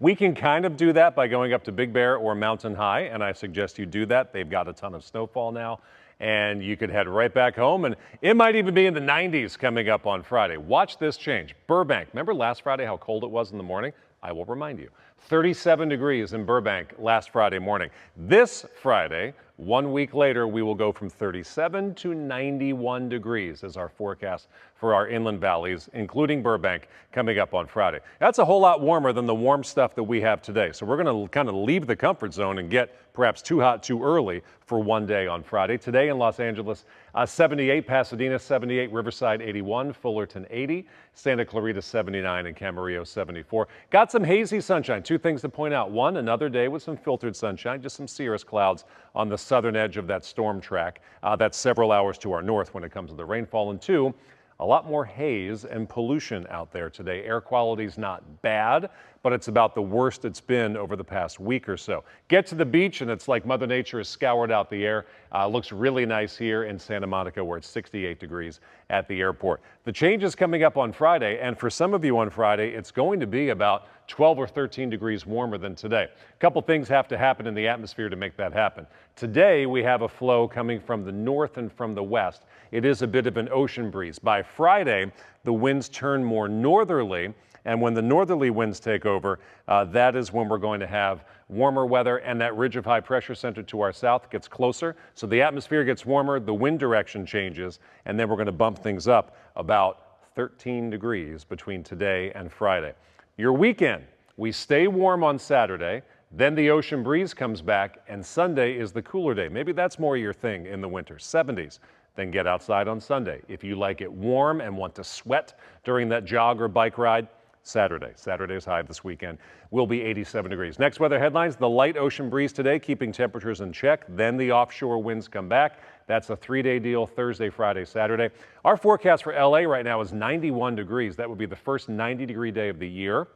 We can kind of do that by going up to Big Bear or Mountain High, and I suggest you do that. They've got a ton of snowfall now, and you could head right back home, and it might even be in the 90s coming up on Friday. Watch this change. Burbank, remember last Friday how cold it was in the morning? I will remind you. 37 degrees in Burbank last Friday morning. This Friday, 1 week later, we will go from 37 to 91 degrees as our forecast for our inland valleys, including Burbank, coming up on Friday. That's a whole lot warmer than the warm stuff that we have today. So we're going to kind of leave the comfort zone and get perhaps too hot too early for one day on Friday. Today in Los Angeles, 78, Pasadena 78, Riverside 81, Fullerton 80, Santa Clarita 79, and Camarillo 74. Got some hazy sunshine. Two things to point out. One, another day with some filtered sunshine, just some cirrus clouds on the southern edge of that storm track. That's several hours to our north when it comes to the rainfall. And two, a lot more haze and pollution out there today. Air quality's not bad, but it's about the worst it's been over the past week or so. Get to the beach and it's like Mother Nature has scoured out the air. Looks really nice here in Santa Monica where it's 68 degrees at the airport. The change is coming up on Friday, and for some of you on Friday, it's going to be about 12 or 13 degrees warmer than today. A couple things have to happen in the atmosphere to make that happen. Today, we have a flow coming from the north and from the west. It is a bit of an ocean breeze. By Friday, the winds turn more northerly, and when the northerly winds take over, that is when we're going to have warmer weather, and that ridge of high pressure center to our south gets closer. So the atmosphere gets warmer, the wind direction changes, and then we're going to bump things up about 13 degrees between today and Friday. Your weekend, we stay warm on Saturday, then the ocean breeze comes back, and Sunday is the cooler day. Maybe that's more your thing in the winter, 70s. Then get outside on Sunday. If you like it warm and want to sweat during that jog or bike ride, Saturday's high this weekend will be 87 degrees. Next weather headlines, the light ocean breeze today, keeping temperatures in check. Then the offshore winds come back. That's a 3-day deal, Thursday, Friday, Saturday. Our forecast for LA right now is 91 degrees. That would be the first 90-degree day of the year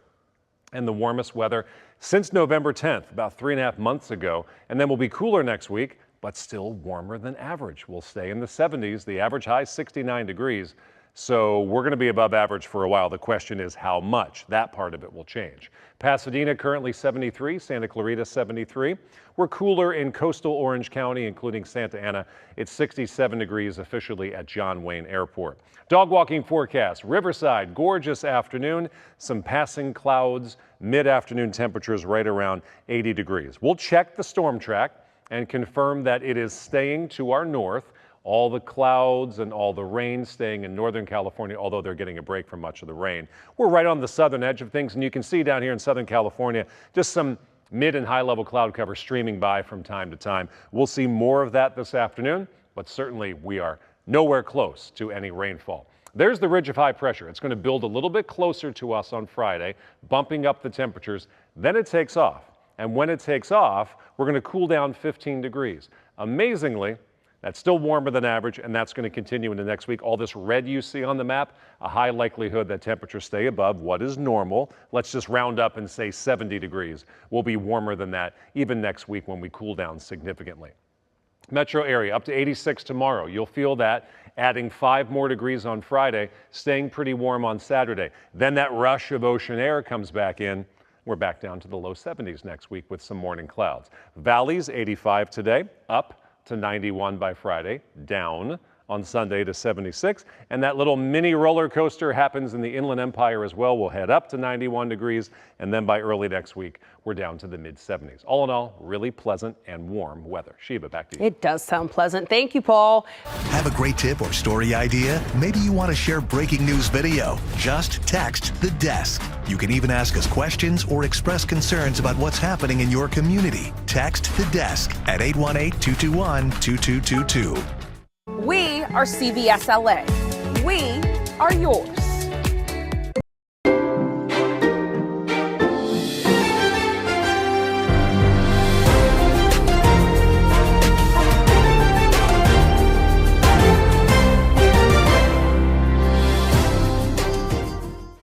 and the warmest weather since November 10th, about 3.5 months ago. And then we'll be cooler next week, but still warmer than average. We'll stay in the 70s. The average high 69 degrees. So we're going to be above average for a while. The question is how much. That part of it will change. Pasadena currently 73, Santa Clarita 73. We're cooler in coastal Orange County, including Santa Ana. It's 67 degrees officially at John Wayne Airport. Dog walking forecast. Riverside, gorgeous afternoon. Some passing clouds. Mid-afternoon temperatures right around 80 degrees. We'll check the storm track and confirm that it is staying to our north. All the clouds and all the rain staying in Northern California, although they're getting a break from much of the rain. We're right on the southern edge of things, and you can see down here in Southern California just some mid and high level cloud cover streaming by from time to time. We'll see more of that this afternoon, but certainly we are nowhere close to any rainfall. There's the ridge of high pressure. It's going to build a little bit closer to us on Friday, bumping up the temperatures. Then it takes off. And when it takes off, we're going to cool down 15 degrees. Amazingly, that's still warmer than average, and that's going to continue into next week. All this red you see on the map, a high likelihood that temperatures stay above what is normal. Let's just round up and say 70 degrees. We'll be warmer than that even next week when we cool down significantly. Metro area up to 86 tomorrow. You'll feel that, adding 5 more degrees on Friday, staying pretty warm on Saturday. Then that rush of ocean air comes back in. We're back down to the low 70s next week with some morning clouds. Valleys 85 today, up to 91 by Friday, down on Sunday to 76. And that little mini roller coaster happens in the Inland Empire as well. We'll head up to 91 degrees, and then by early next week, we're down to the mid 70s. All in all, really pleasant and warm weather. Sheba, back to you. It does sound pleasant. Thank you, Paul. Have a great tip or story idea? Maybe you want to share breaking news video. Just text The Desk. You can even ask us questions or express concerns about what's happening in your community. Text The Desk at 818-221-2222. We are CBS LA. We are yours.